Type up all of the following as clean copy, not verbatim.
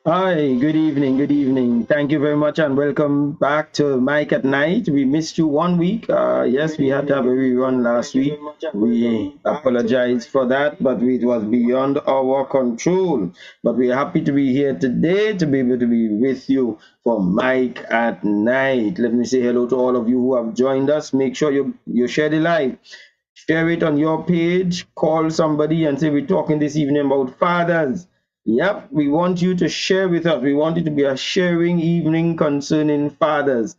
Hi, good evening, good evening. Thank you very much and welcome back to Mike at Night. We missed you 1 week. Yes, we had to have a rerun last week. We apologize for that, but it was beyond our control. But we're happy to be here today to be able to be with you for Mike at Night. Let me say hello to all of you who have joined us. Make sure you share the live. Share it on your page. Call somebody and say we're talking this evening about fathers. Yep, we want you to share with us. We want it to be a sharing evening concerning fathers.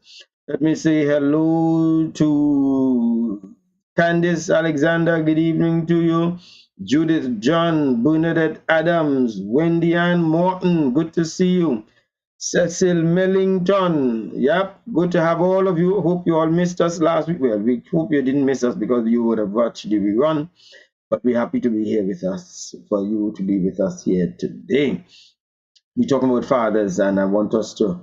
Let me say hello to Candice Alexander. Good evening to you. Judith John, Bernadette Adams, Wendy Ann Morton. Good to see you. Cecil Millington. Yep, good to have all of you. Hope you all missed us last week. Well, we hope you didn't miss us because you would have watched the rerun. But we're happy to be here with us, for you to be with us here today. We're talking about fathers, and I want us to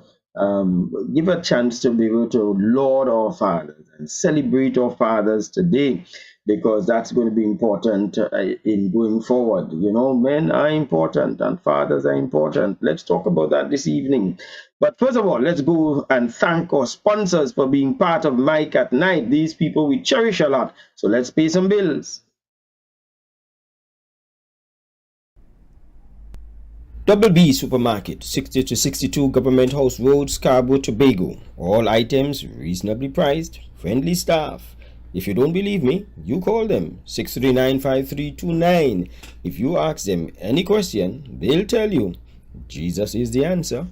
give a chance to be able to laud our fathers and celebrate our fathers today, because that's going to be important in going forward. You know, men are important and fathers are important. Let's talk about that this evening. But first of all, let's go and thank our sponsors for being part of Mike at Night. These people we cherish a lot. So let's pay some bills. Double B Supermarket, 60 to 62 Government House Road, Scarborough, Tobago. All items reasonably priced, friendly staff. If you don't believe me, you call them 639-5329. If you ask them any question, they'll tell you Jesus is the answer.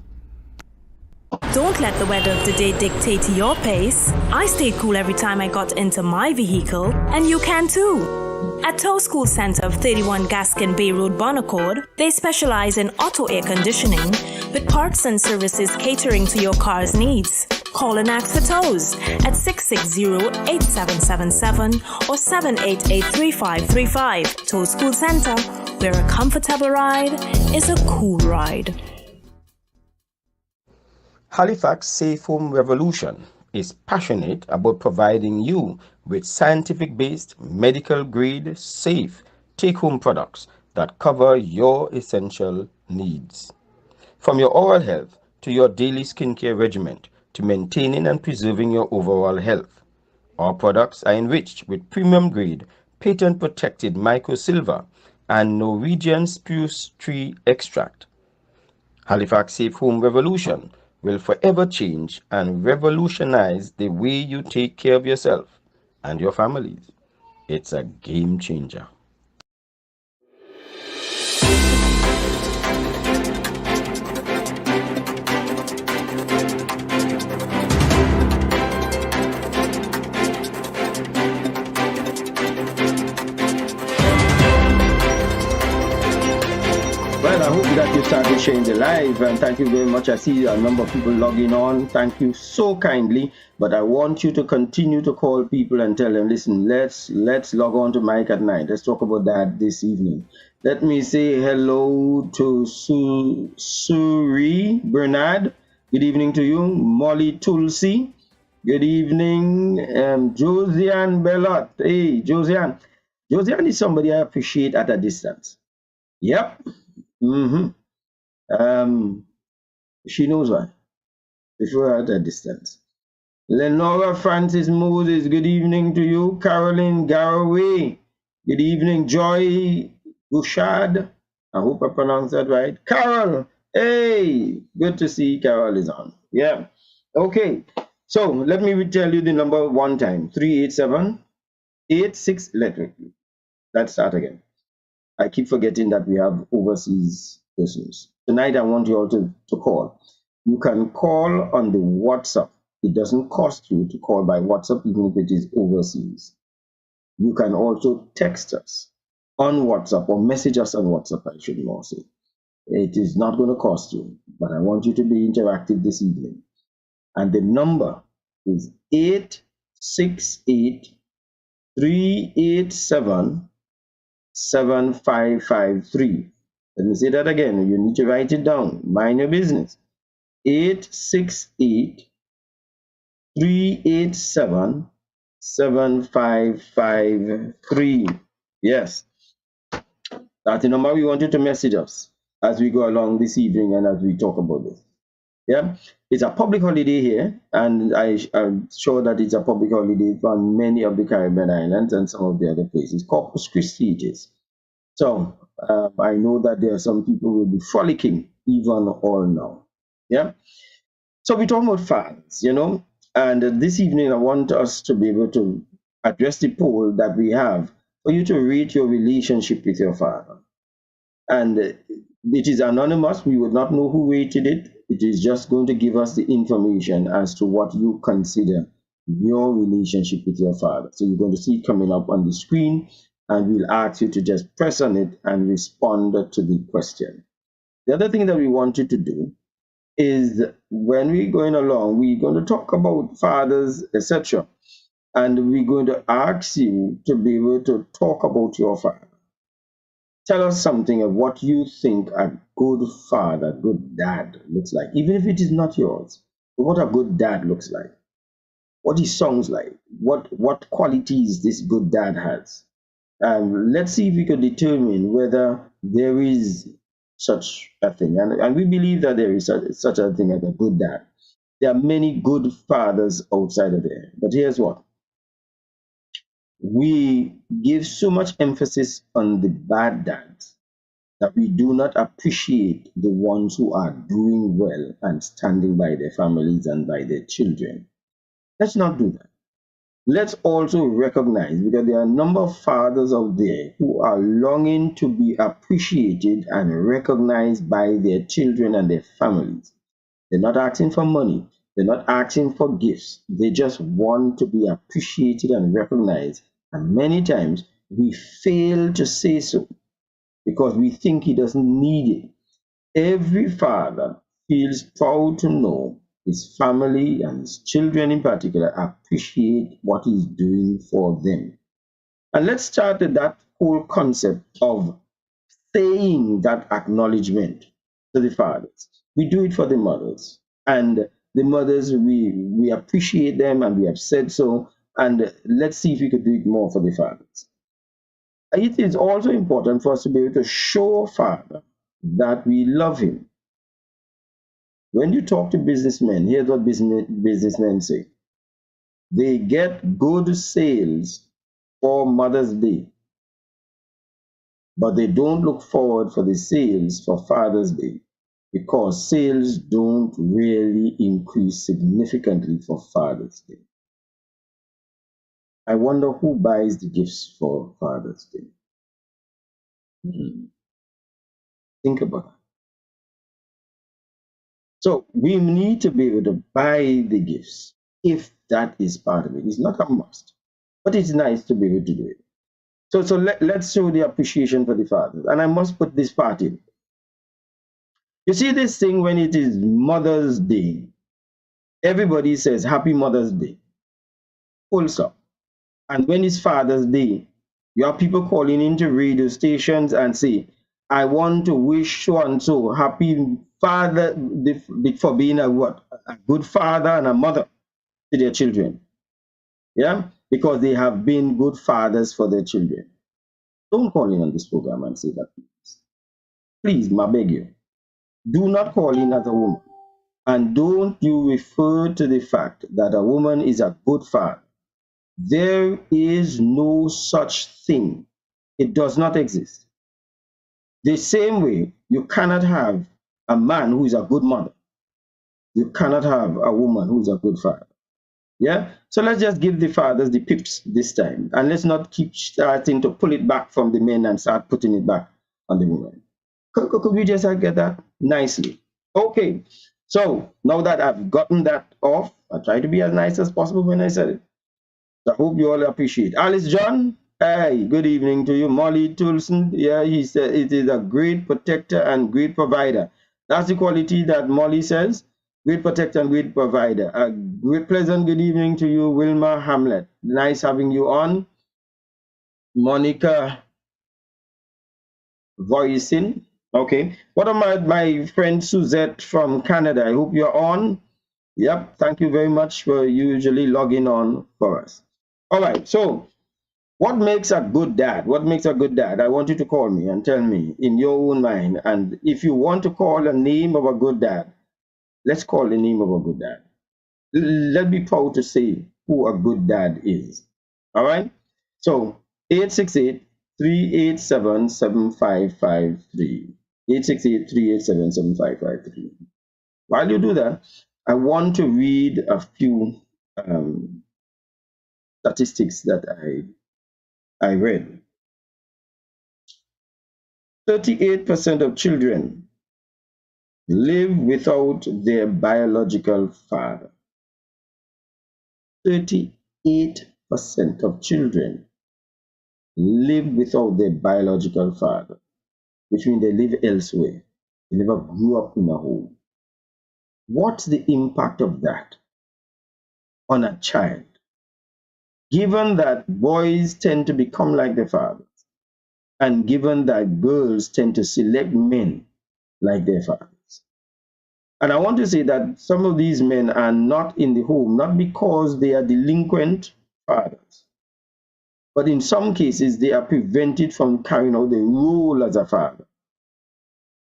Don't let the weather of the day dictate your pace. I stayed cool every time I got into my vehicle, and you can too. At Tow School Center of 31 Gaskin Bay Road, Bonaccord, they specialize in auto air conditioning with parts and services catering to your car's needs. Call and ask for tows at 660-8777 or 788-3535. Tow School Center, where a comfortable ride is a cool ride. Halifax Safe Home Revolution is passionate about providing you with scientific-based, medical-grade, safe take-home products that cover your essential needs. From your oral health to your daily skincare regimen to maintaining and preserving your overall health, our products are enriched with premium-grade, patent-protected microsilver and Norwegian spruce tree extract. Halifax Safe Home Revolution will forever change and revolutionize the way you take care of yourself and your families. It's a game changer. Well, I hope that you started sharing the live, and thank you very much. I see a number of people logging on. Thank you so kindly. But I want you to continue to call people and tell them, listen, let's log on to Mike at Night. Let's talk about that this evening. Let me say hello to Suri Bernard. Good evening to you. Molly Tulsi. Good evening. Josiane Bellot. Hey, Josiane. Josiane is somebody I appreciate at a distance. Yep. Mm-hmm. She knows why. Before at a distance. Lenora Francis Moses, good evening to you. Carolyn Garraway, good evening. Joy Gushad, I hope I pronounced that right. Carol, hey, good to see Carol is on. Yeah. Okay. So let me tell you the number one time. 387-86. Let's start again. I keep forgetting that we have overseas persons. Tonight, I want you all to call. You can call on the WhatsApp. It doesn't cost you to call by WhatsApp, even if it is overseas. You can also text us on WhatsApp or message us on WhatsApp, I should more say. It is not going to cost you, but I want you to be interactive this evening. And the number is 868 387 7553. Let me say that again. You need to write it down. Mind your business. 868 387 7553. Yes. That's the number we want you to message us. as we go along this evening and as we talk about this. Yeah, it's a public holiday here, and I'm sure that it's a public holiday for many of the Caribbean islands and some of the other places. Corpus Christi it is. So I know that there are some people who will be frolicking even all now. Yeah. So we're talking about fathers, and this evening I want us to be able to address the poll that we have for you to rate your relationship with your father. And it is anonymous. We would not know who rated it. It is just going to give us the information as to what you consider your relationship with your father. So you're going to see it coming up on the screen, and we'll ask you to just press on it and respond to the question. The other thing that we want you to do is when we're going along, we're going to talk about fathers, etc. And we're going to ask you to be able to talk about your father. Tell us something of what you think a good father, good dad looks like, even if it is not yours. What a good dad looks like, what his songs like, what qualities this good dad has. Let's see if we can determine whether there is such a thing. And we believe that there is such a thing as a good dad. There are many good fathers outside of there. But here's what. We give so much emphasis on the bad dads that we do not appreciate the ones who are doing well and standing by their families and by their children. Let's not do that. Let's also recognize, because there are a number of fathers out there who are longing to be appreciated and recognized by their children and their families. They're not asking for money. They're not asking for gifts. They just want to be appreciated and recognized. And many times we fail to say so because we think he doesn't need it. Every father feels proud to know his family and his children in particular appreciate what he's doing for them. And let's start with that whole concept of saying that acknowledgement to the fathers. We do it for the mothers. And the mothers, we appreciate them and we have said so. And let's see if we could do it more for the fathers. It is also important for us to be able to show Father that we love him. When you talk to businessmen, here's what businessmen say. They get good sales for Mother's Day, but they don't look forward for the sales for Father's Day because sales don't really increase significantly for Father's Day. I wonder who buys the gifts for Father's Day. Think about it. So we need to be able to buy the gifts if that is part of it. It's not a must, but it's nice to be able to do it. So let's show the appreciation for the fathers. And I must put this part in. You see this thing when it is Mother's Day, everybody says Happy Mother's Day. Full stop. And when it's Father's Day, you have people calling into radio stations and say, I want to wish so and so happy father for being a good father and a mother to their children. Yeah, because they have been good fathers for their children. Don't call in on this program and say that, please. Please, I beg you. Do not call in as a woman. And don't you refer to the fact that a woman is a good father. There is no such thing. It does not exist. The same way you cannot have a man who is a good mother. You cannot have a woman who is a good father. Yeah? So let's just give the fathers the pips this time. And let's not keep starting to pull it back from the men and start putting it back on the women. Could we just get that nicely? Okay. So now that I've gotten that off, I try to be as nice as possible when I said it. I hope you all appreciate. Alice John, hey, good evening to you. Molly Tulson, yeah, he said it is a great protector and great provider. That's the quality that Molly says. Great protector and great provider. A great pleasant good evening to you, Wilma Hamlet. Nice having you on. Monica Voicing. Okay. What about my friend Suzette from Canada? I hope you're on. Yep. Thank you very much for usually logging on for us. All right. So What makes a good dad? What makes a good dad? I want you to call me and tell me in your own mind. And if you want to call a name of a good dad, let's call the name of a good dad. Let's be proud to say who a good dad is. All right? So 868-387-7553. 868-387-7553. While you do that, I want to read a few statistics that I read. 38% of children live without their biological father. 38% of children live without their biological father, which means they live elsewhere. They never grew up in a home. What's the impact of that on a child? Given that boys tend to become like their fathers, and given that girls tend to select men like their fathers. And I want to say that some of these men are not in the home, not because they are delinquent fathers, but in some cases they are prevented from carrying out the role as a father,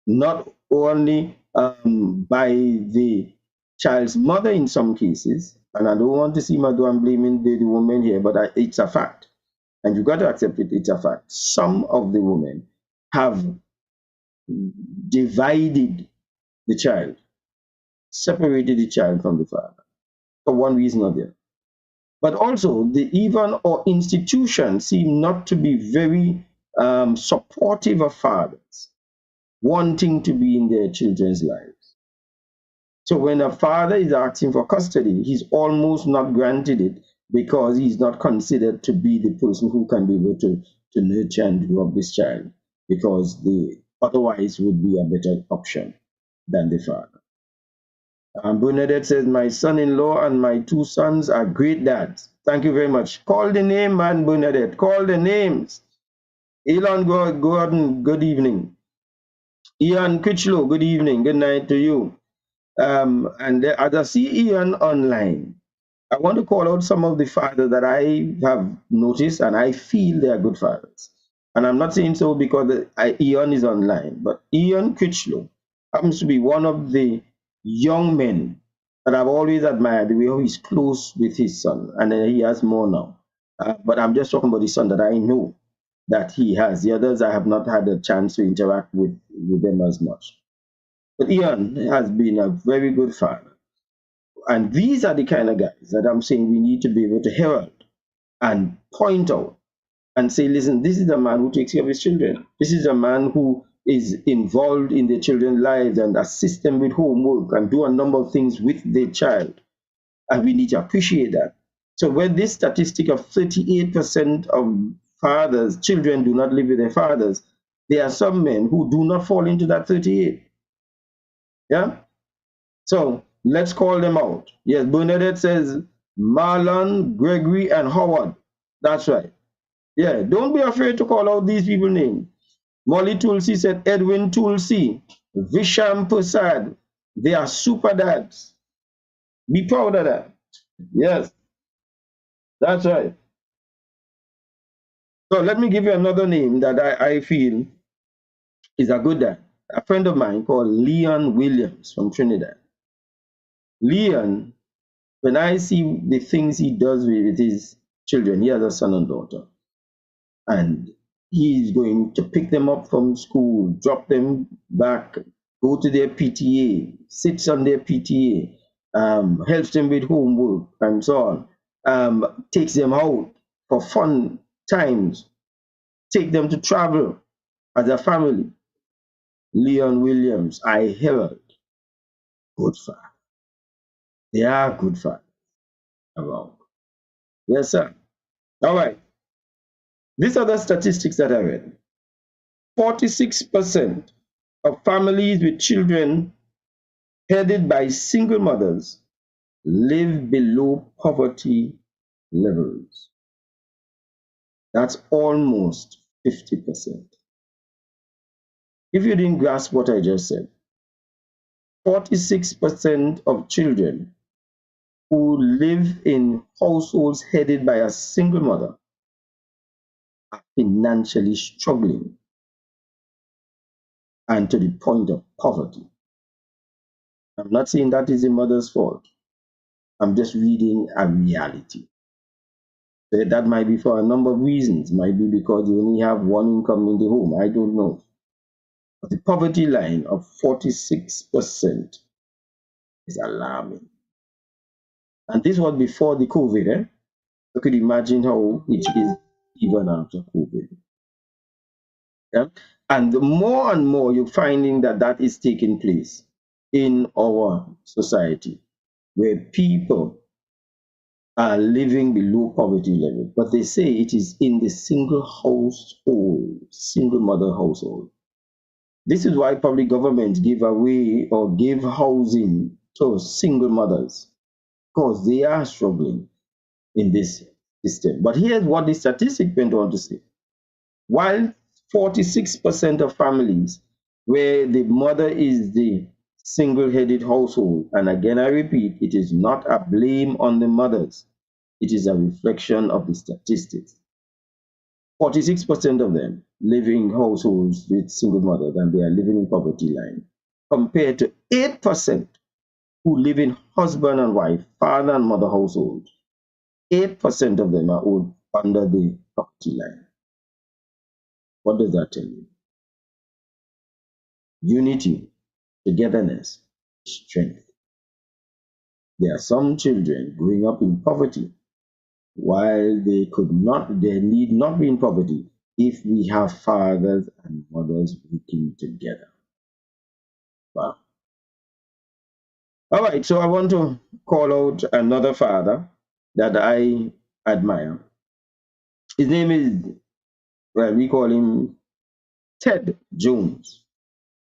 not only by the child's mother in some cases, and I don't want to seem as though I'm blaming the woman here, but it's a fact, and you've got to accept it, it's a fact. Some of the women have divided the child, separated the child from the father for one reason or the other. But also, even our institutions seem not to be very supportive of fathers wanting to be in their children's lives. So when a father is asking for custody, he's almost not granted it because he's not considered to be the person who can be able to nurture and grow up this child, because otherwise would be a better option than the father. Bernadette says, my son-in-law and my two sons are great dads. Thank you very much. Call the name, man, Bernadette. Call the names. Elon Gordon, good evening. Ian Critchlow, good evening. Good night to you. And as I see Ian online, I want to call out some of the fathers that I have noticed and I feel they are good fathers. And I'm not saying so because Ian is online, but Ian Critchlow happens to be one of the young men that I've always admired, the way he's close with his son, and he has more now. But I'm just talking about the son that I know that he has. The others I have not had a chance to interact with them as much. But Ian has been a very good father. And these are the kind of guys that I'm saying we need to be able to herald and point out and say, listen, this is a man who takes care of his children. This is a man who is involved in the children's lives and assist them with homework and do a number of things with their child. And we need to appreciate that. So when this statistic of 38% of children do not live with their fathers, there are some men who do not fall into that 38. Yeah? So let's call them out. Yes, Bernadette says Marlon, Gregory, and Howard. That's right. Yeah, don't be afraid to call out these people's names. Molly Tulsi said Edwin Tulsi, Visham Prasad. They are super dads. Be proud of that. Yes, that's right. So let me give you another name that I feel is a good dad. A friend of mine called Leon Williams from Trinidad. Leon, when I see the things he does with his children, he has a son and daughter, and he's going to pick them up from school, drop them back, go to their PTA, sits on their PTA, helps them with homework and so on, takes them out for fun times, take them to travel as a family. Leon Williams, I herald, good father. They are good fathers around. Yes, sir. All right. These are the statistics that I read. 46% of families with children headed by single mothers live below poverty levels. That's almost 50%. If you didn't grasp what I just said, 46% of children who live in households headed by a single mother are financially struggling and to the point of poverty. I'm not saying that is the mother's fault. I'm just reading a reality. So that might be for a number of reasons. Might be because you only have one income in the home. I don't know. But the poverty line of 46% is alarming. And this was before the COVID. You could imagine how it is even after COVID. Yeah? And more and more you're finding that that is taking place in our society, where people are living below poverty level. But they say it is in the single household, single mother household. This is why public governments give away or give housing to single mothers, because they are struggling in this system. But here's what the statistic went on to say. While 46% of families where the mother is the single-headed household, and again I repeat, it is not a blame on the mothers, it is a reflection of the statistics. 46% of them live in households with single mothers and they are living in poverty line, compared to 8% who live in husband and wife, father and mother households. 8% of them are under the poverty line. What does that tell you? Unity, togetherness, strength. There are some children growing up in poverty while they need not be in poverty if we have fathers and mothers working together. Wow. All right, so I want to call out another father that I admire. His name is, well, we call him Ted Jones.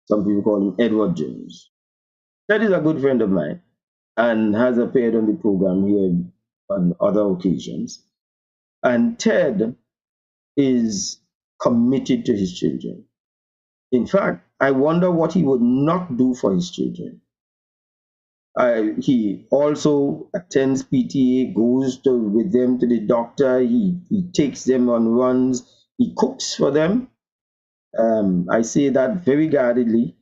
Some people call him Edward Jones. Ted is a good friend of mine and has appeared on the program here on other occasions. And Ted is committed to his children. In fact, I wonder what he would not do for his children. He also attends PTA, goes with them to the doctor, he takes them on runs, he cooks for them. I say that very guardedly,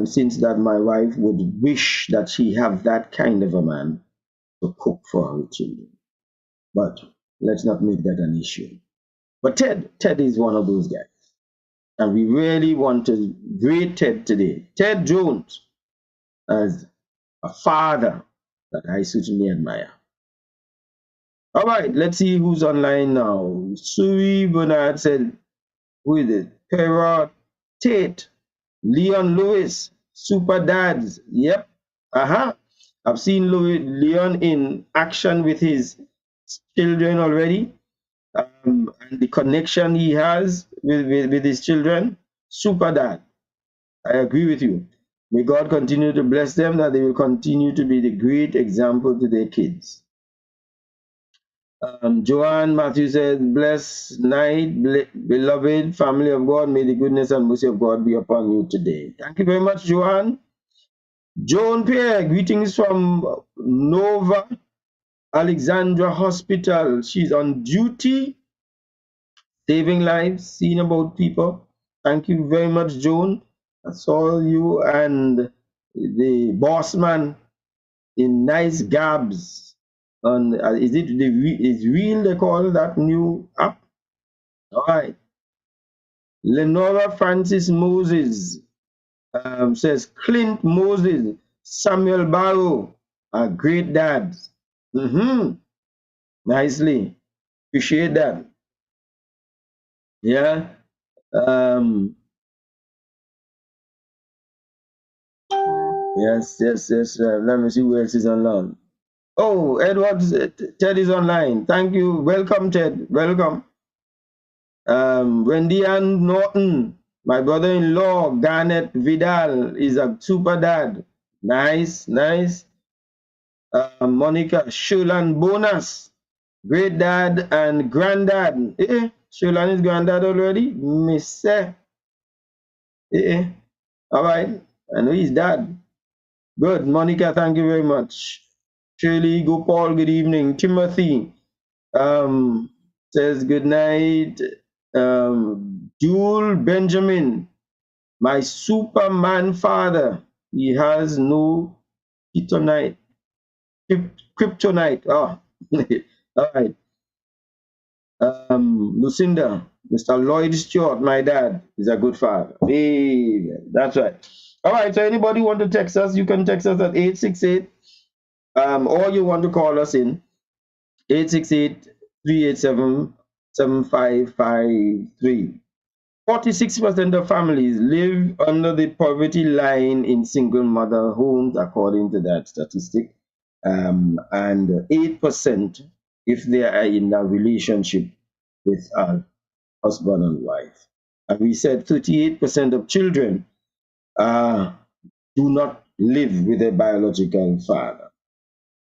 since that my wife would wish that she have that kind of a man to cook for her children. But let's not make that an issue. But Ted is one of those guys. And we really want to greet Ted today. Ted Jones, as a father that I certainly admire. All right, let's see who's online now. Suri Bernard said, who is it? Pera Tate, Leon Lewis, Super Dads. Yep. I've seen Leon in action with his children already. And the connection he has with his children. Super Dad. I agree with you. May God continue to bless them, that they will continue to be the great example to their kids. Joanne Matthew says, bless night, beloved family of God. May the goodness and mercy of God be upon you today. Thank you very much, Joanne. Joan Pierre, greetings from Nova Alexandra Hospital. She's on duty, saving lives, seeing about people. Thank you very much, Joan. I saw you and the boss man in nice gabs. On is it is real they call that new app? All right. Lenora Francis Moses says Clint Moses, Samuel Barrow are great dads. Nicely. Appreciate that. Yeah. Yes. Let me see who else is online. Oh, Edward, Ted is online. Thank you. Welcome, Ted. Welcome. Wendy Ann Norton, my brother-in-law, Garnet Vidal, is a super dad. Nice. Monica Shulan Bonus, great dad and granddad. Shulan is granddad already? Miss. All right. I know he's dad. Good. Monica, thank you very much. Shirley Gopal, good evening. Timothy says good night. Jule Benjamin, my Superman father. He has no kryptonite. Kryptonite. Oh, all right. Lucinda, Mr. Lloyd Stewart, my dad, is a good father. Hey, that's right. All right. So anybody want to text us? You can text us at 868. Or you want to call us in 868-387-7553. 46% of families live under the poverty line in single mother homes, according to that statistic. And 8% if they are in a relationship with a husband and wife. And we said 38% of children do not live with a biological father.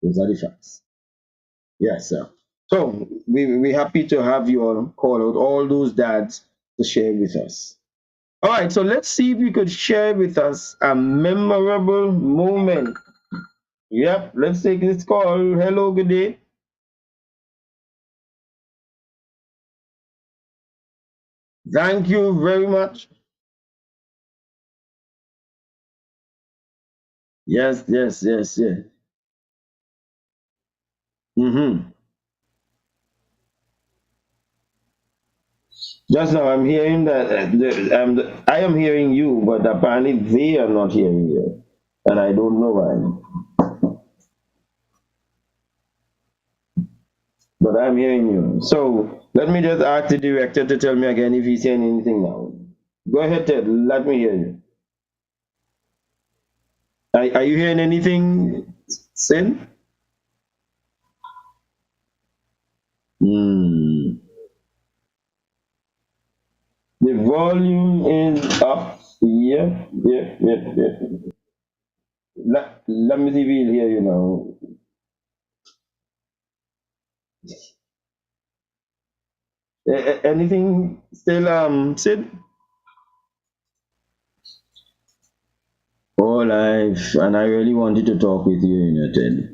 Those are the facts. Yes, sir. So we're happy to have you all call out all those dads to share with us. All right, so let's see if you could share with us a memorable moment. Yep, let's take this call. Hello, good day. Thank you very much. Yes, yes, yes, yes. Mm-hmm. Just now, I'm hearing that I am hearing you, but apparently they are not hearing you, and I don't know why. But I'm hearing you. So let me just ask the director to tell me again if he's saying anything now. Go ahead, Ted. Let me hear you. Are you hearing anything, Sid? Hmm. The volume is up. Yep, yep, yep, yep. Let me see if he'll hear you now. Anything still, Sid? Oh, life, and I really wanted to talk with you, Ted.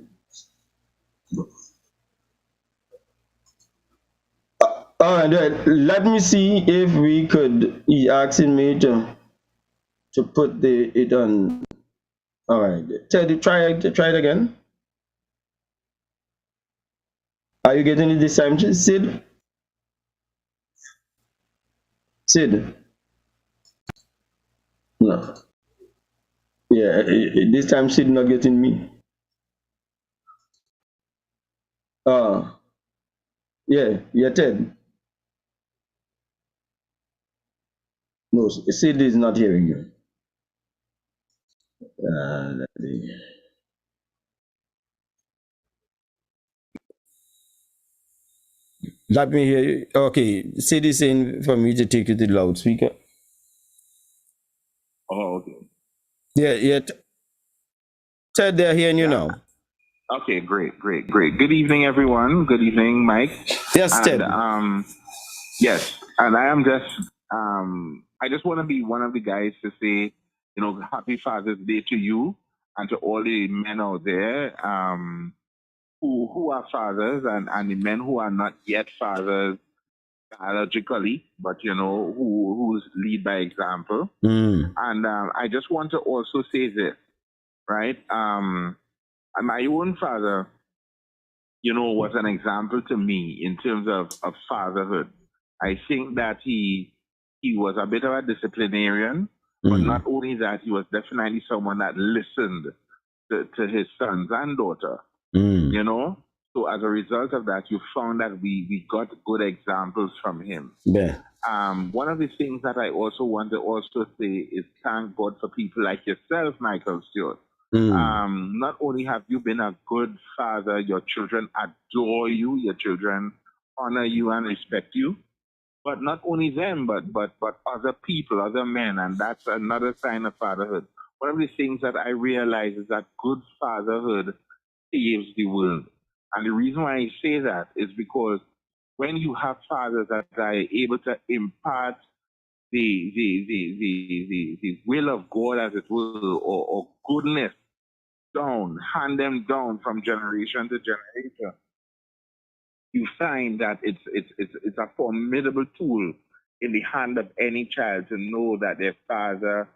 All right, let me see if we could. He asking me to put it on. All right, Ted, try it again. Are you getting it this time, Sid? Sid? No. Yeah, this time Sid not getting me. Yeah, yeah, Ted. No, Sid is not hearing you. Let's see. Let me hear you. Okay, Sid is saying for me to take you to the loudspeaker. Oh, okay. Yeah, yeah. Ted, they're hearing you Yeah. now. Okay, great, great, great. Good evening, everyone. Good evening, Mike. Yes, And Ted. yes, and I just want to be one of the guys to say, Happy Father's Day to you and to all the men out there who are fathers and the men who are not yet fathers biologically, but who lead by example. And I just want to also say this, right? My own father, was an example to me in terms of fatherhood. I think that he was a bit of a disciplinarian, but not only that, he was definitely someone that listened to his sons and daughter, So as a result of that, you found that we got good examples from him. Yeah. One of the things that I also want to also say is thank God for people like yourself, Michael Stewart. Not only have you been a good father, your children adore you, your children honor you and respect you, but not only them, but other people, other men, and that's another sign of fatherhood. One of the things that I realize is that good fatherhood saves the world. And the reason why I say that is because when you have fathers that are able to impart the will of God, as it were, or goodness down, hand them down from generation to generation, you find that it's a formidable tool in the hand of any child to know that their father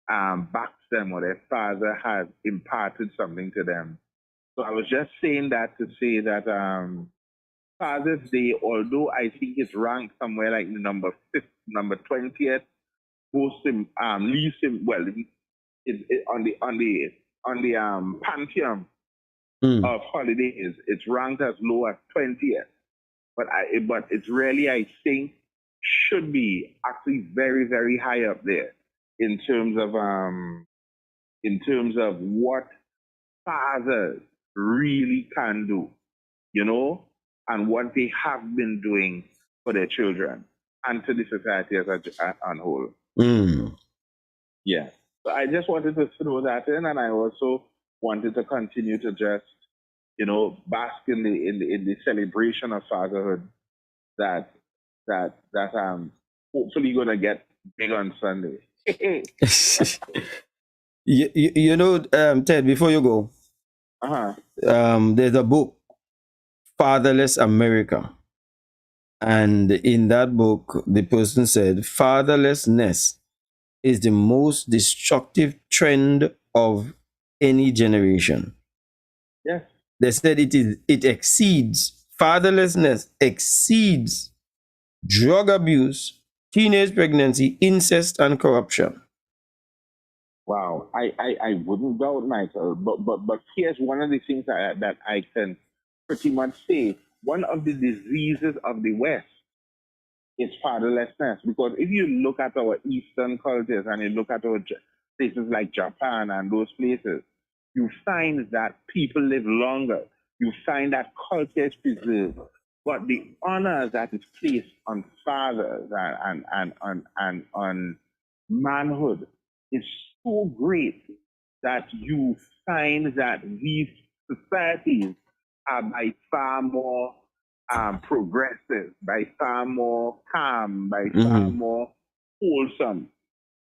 backs them or their father has imparted something to them. So I was just saying that to say that Father's Day, although I think it's ranked somewhere like number 20th, most least well, it on the pantheon of holidays, it's ranked as low as 20th. But it's really, I think, should be actually very, very high up there in terms of what fathers really can do, and what they have been doing for their children and to the society as a whole. Yeah. So I just wanted to throw that in, and I also wanted to continue to just, bask in the celebration of fatherhood that hopefully gonna get big on Sunday. Ted, before you go, there's a book, Fatherless America. And in that book, the person said, fatherlessness is the most destructive trend of any generation. Yes. They said fatherlessness exceeds drug abuse, teenage pregnancy, incest, and corruption. Wow, I wouldn't doubt, Michael, but here's one of the things that I can pretty much say. One of the diseases of the West is fatherlessness, because if you look at our Eastern cultures and you look at our places like Japan and those places, you find that people live longer. You find that culture is preserved, but the honor that is placed on fathers and on manhood is so great that you find that these societies are by far more progressive, by far more calm, by far more wholesome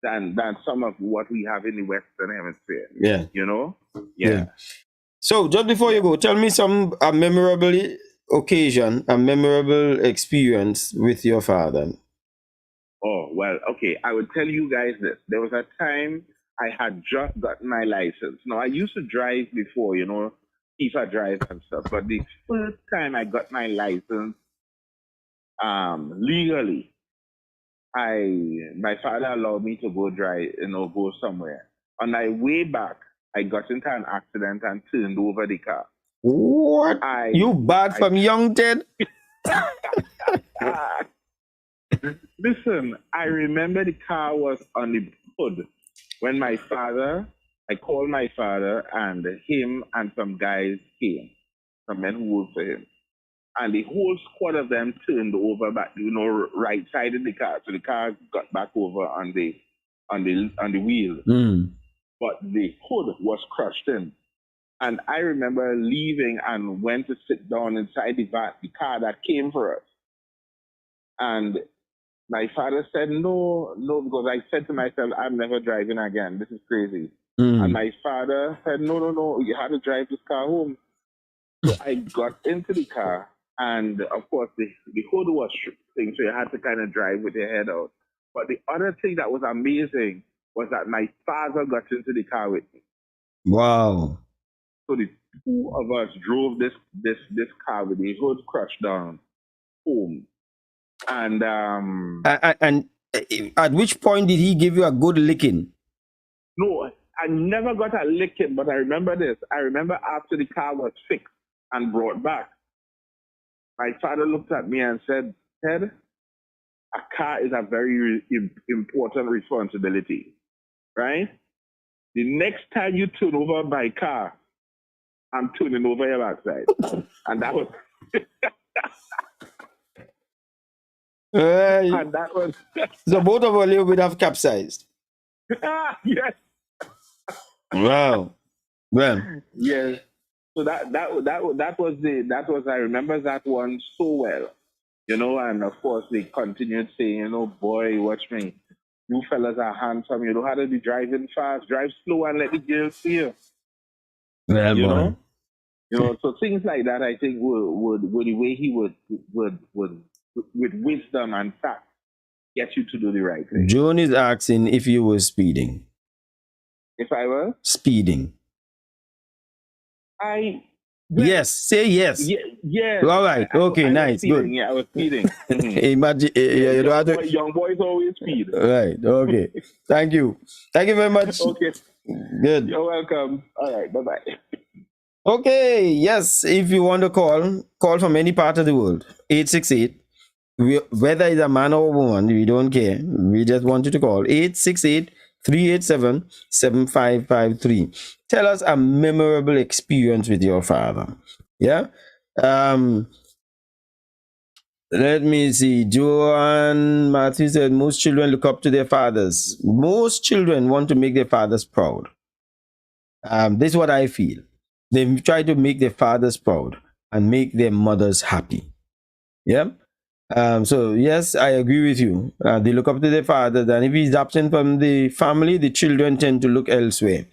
than some of what we have in the Western Hemisphere. Yeah. Yeah. So just before you go, tell me a memorable occasion, a memorable experience with your father. Oh, well, okay. I would tell you guys this. There was a time I had just gotten my license. Now, I used to drive before, FIFA drive and stuff. But the first time I got my license legally, my father allowed me to go drive, go somewhere. On my way back, I got into an accident and turned over the car. What? You bad from young, Ted? Listen, I remember the car was on the hood when I called my father, and him and some guys came, some men who worked for him. And the whole squad of them turned over back, right side of the car. So the car got back over on the wheel. But the hood was crushed in. And I remember leaving and went to sit down inside the car that came for us. And my father said, no, because I said to myself, I'm never driving again. This is crazy. And my father said, no, you have to drive this car home. So I got into the car, and of course, the hood was shifting, so you had to kind of drive with your head out. But the other thing that was amazing was that my father got into the car with me. Wow. So the two of us drove this car with the hood crushed down home. And at which point did he give you a good licking? No, I never got a licking, but I remember this. I remember after the car was fixed and brought back, my father looked at me and said, Ted, a car is a very important responsibility, right? The next time you turn over my car, I'm turning over your backside. And that was... and that was... So both of us would have capsized. Yes. Wow. Well. Yes. So that was I remember that one so well, and of course they continued saying, boy, watch me. You fellas are handsome. You know how to be driving fast. Drive slow and let the girls see you. Well, so things like that, I think would the way he would with wisdom and tact get you to do the right thing. Joan is asking if you were speeding. If I were Speeding. well, Yes. Say yes. yeah. All right. Okay. I was Nice. speeding. Good. Yeah, I was speeding. Imagine. You don't have to. Young boys always speed. Right. Okay. Thank you. Thank you very much. Okay. Good. You're welcome. All right. Bye-bye. Okay. Yes. If you want to call from any part of the world. 868. Whether it's a man or a woman, we don't care. We just want you to call 868-387-7553. Tell us a memorable experience with your father. Yeah. Let me see. Joanne Matthew said most children look up to their fathers. Most children want to make their fathers proud. This is what I feel. They try to make their fathers proud and make their mothers happy. Yeah. So yes, I agree with you. They look up to their father, and if he's absent from the family, the children tend to look elsewhere.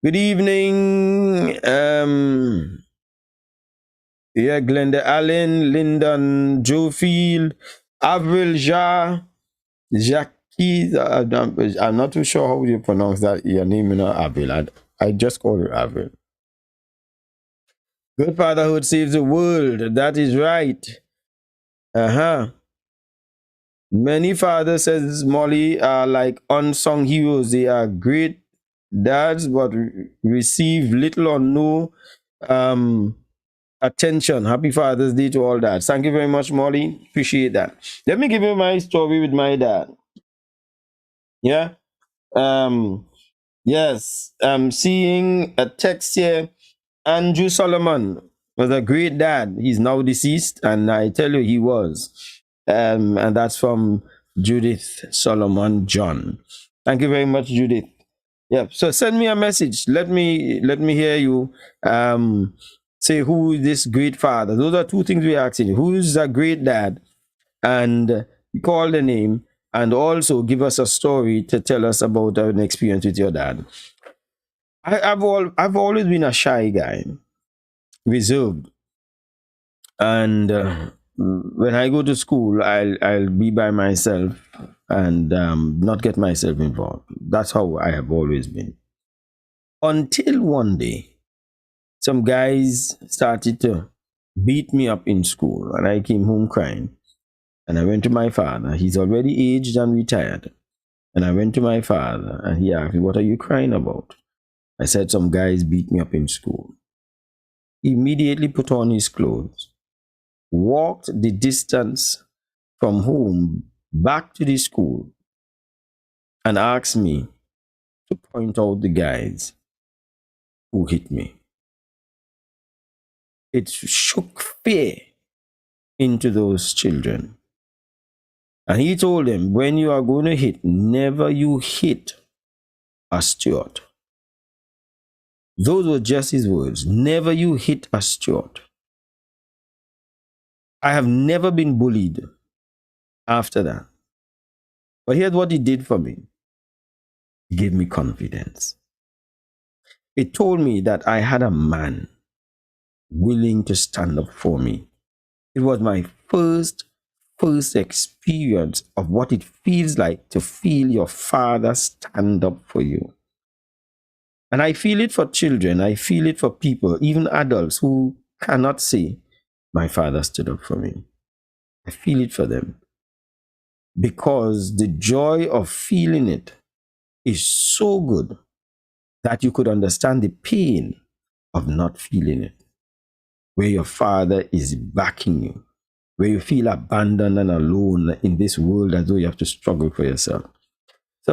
Good evening. Glenda Allen, Lyndon, Joe Field, Avril Jackie. I'm not too sure how you pronounce that. Your name, Avril. I just call her Avril. Good fatherhood saves the world. That is right. Many fathers, says Molly, are like unsung heroes. They are great dads, but receive little or no attention. Happy Father's Day to all dads. Thank you very much, Molly. Appreciate that. Let me give you my story with my dad. Yeah. Yes. I'm seeing a text here. Andrew Solomon was a great dad. He's now deceased, and I tell you, he was. And that's from Judith Solomon John. Thank you very much, Judith. Yeah. So send me a message. Let me hear you. Say who is this great father. Those are two things we're asking. Who is a great dad? And call the name, and also give us a story to tell us about an experience with your dad. I've always been a shy guy, reserved, and when I go to school, I'll be by myself and not get myself involved. That's how I have always been. Until one day, some guys started to beat me up in school, and I came home crying. And I went to my father. He's already aged and retired. And I went to my father, and he asked me, "What are you crying about?" I said, "Some guys beat me up in school." He immediately put on his clothes, walked the distance from home back to the school, and asked me to point out the guys who hit me. It shook fear into those children. And he told them, when you are going to hit, never you hit a steward. Those were just his words. Never you hit a steward. I have never been bullied after that. But here's what he did for me. He gave me confidence. It told me that I had a man willing to stand up for me. It was my first experience of what it feels like to feel your father stand up for you. And I feel it for children. I feel it for people, even adults who cannot say, my father stood up for me. I feel it for them. Because the joy of feeling it is so good that you could understand the pain of not feeling it. Where your father is backing you. Where you feel abandoned and alone in this world as though you have to struggle for yourself.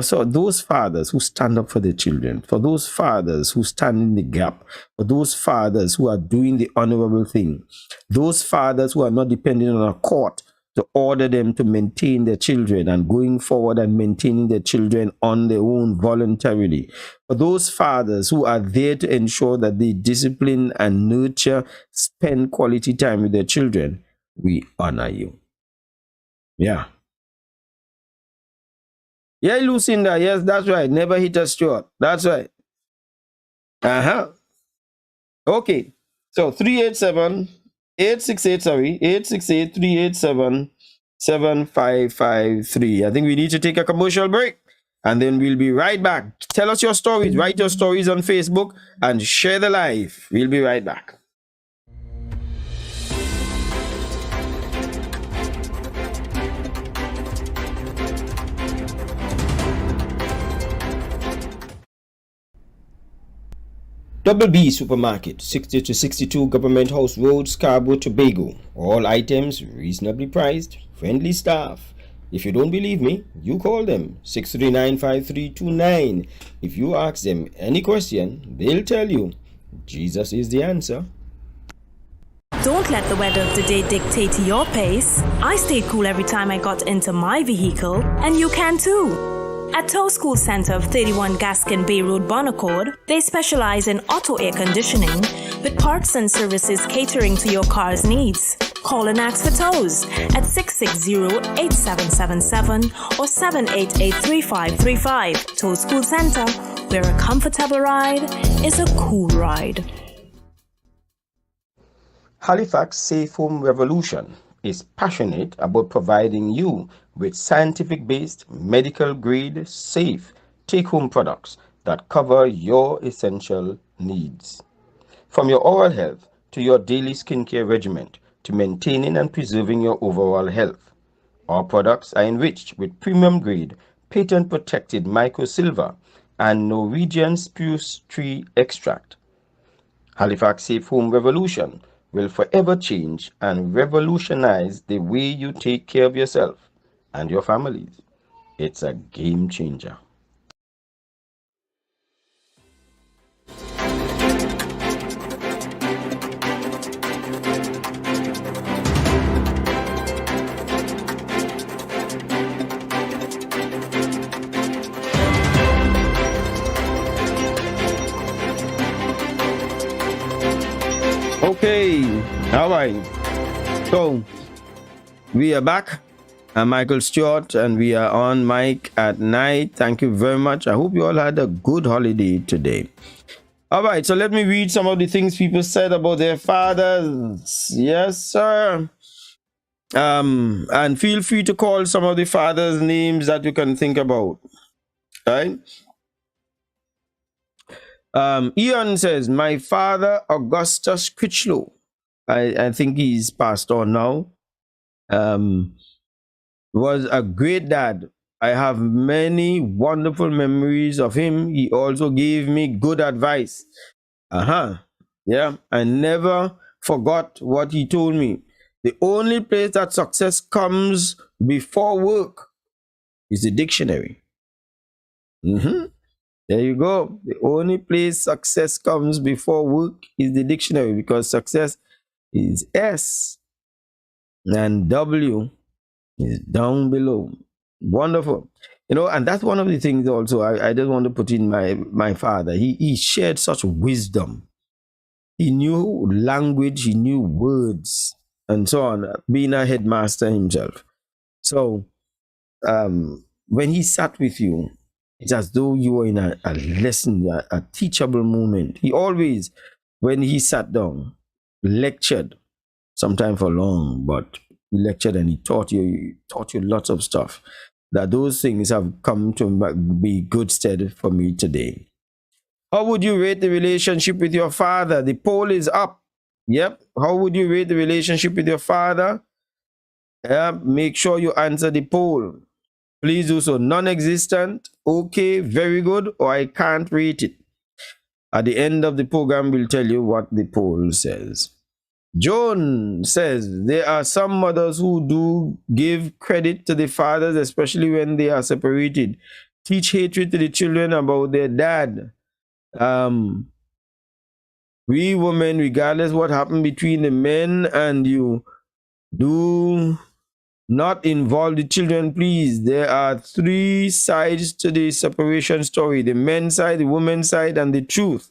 So those fathers who stand up for their children, for those fathers who stand in the gap, for those fathers who are doing the honorable thing, those fathers who are not depending on a court to order them to maintain their children and going forward and maintaining their children on their own voluntarily, for those fathers who are there to ensure that they discipline and nurture, spend quality time with their children, we honor you. Yeah. Yeah, Lucinda. Yes, that's right. Never hit a steward. That's right. Okay. So 868 387 7553. I think we need to take a commercial break and then we'll be right back. Tell us your stories. Write your stories on Facebook and share the live. We'll be right back. Double B Supermarket, 60 to 62 Government House Road, Scarborough, Tobago. All items reasonably priced, friendly staff. If you don't believe me, you call them 639-5329. If you ask them any question, they'll tell you Jesus is the answer. Don't let the weather of the day dictate your pace. I stayed cool every time I got into my vehicle, and you can too. At Tow School Center of 31 Gaskin Bay Road, Bonaccord, they specialize in auto air conditioning with parts and services catering to your car's needs. Call and ask for tows at 660-8777 or 788-3535. Tow School Center, where a comfortable ride is a cool ride. Halifax Safe Home Revolution is passionate about providing you with scientific-based, medical-grade, safe take-home products that cover your essential needs. From your oral health to your daily skincare regimen to maintaining and preserving your overall health, our products are enriched with premium-grade, patent-protected microsilver and Norwegian spruce tree extract. Halifax Safe Home Revolution will forever change and revolutionize the way you take care of yourself and your families. It's a game changer. Okay, all right. So we are back. I'm Michael Stewart, and we are on Mike at Night. Thank you very much. I hope you all had a good holiday today. All right, so let me read some of the things people said about their fathers. Yes, sir. And feel free to call some of the fathers' names that you can think about. Right? Ian says, my father, Augustus Critchlow. I think he's passed on now. Was a great dad. I have many wonderful memories of him. He also gave me good advice. Yeah, I never forgot what he told me. The only place that success comes before work is the dictionary. There you go. The only place success comes before work is the dictionary, because success is S and W is down below. Wonderful. You know, and that's one of the things also I just want to put in my father. He shared such wisdom. He knew language, he knew words, and so on, being a headmaster himself. So when he sat with you, it's as though you were in a lesson, a teachable moment. He always, when he sat down, lectured, sometimes for long, but he lectured and he taught you lots of stuff. That those things have come to be good stead for me today. How would you rate the relationship with your father? The poll is up. Yep. How would you rate the relationship with your father? Make sure you answer the poll. Please do so. Non-existent, okay, very good, or I can't rate it. At the end of the program, we'll tell you what the poll says. Joan says, there are some mothers who do give credit to the fathers, especially when they are separated. Teach hatred to the children about their dad. We women, regardless what happened between the men and you, do not involve the children, please. There are three sides to the separation story: the men's side, the women's side, and the truth.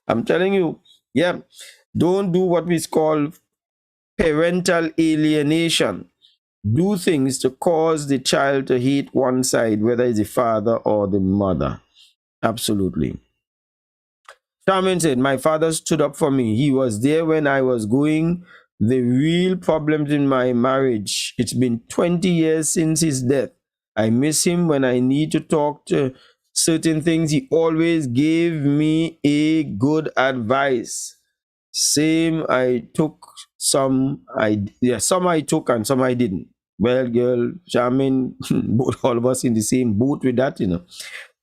I'm telling you, yeah. Don't do what we call parental alienation. Do things to cause the child to hate one side, whether it's the father or the mother. Absolutely. Charmin said, my father stood up for me. He was there when I was going The real problems in my marriage. It's been 20 years since his death. I miss him when I need to talk to certain things. He always gave me a good advice. Same, I took some. Some I took and some I didn't. Well, girl, Charmin, both all of us in the same boat with that,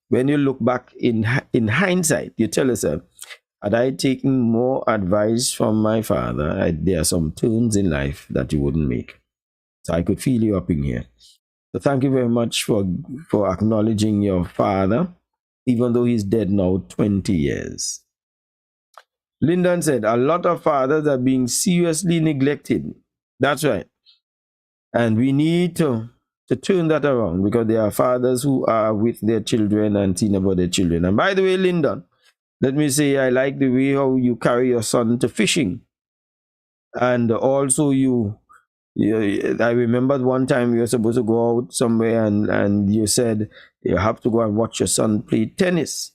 When you look back in hindsight, you tell yourself, had I taken more advice from my father, there are some turns in life that you wouldn't make. So I could feel you up in here. So thank you very much for acknowledging your father, even though he's dead now 20 years. Lyndon said, a lot of fathers are being seriously neglected. That's right. And we need to turn that around, because there are fathers who are with their children and seeing about their children. And by the way, Lyndon, let me say, I like the way how you carry your son to fishing. And also I remember one time you were supposed to go out somewhere and you said you have to go and watch your son play tennis.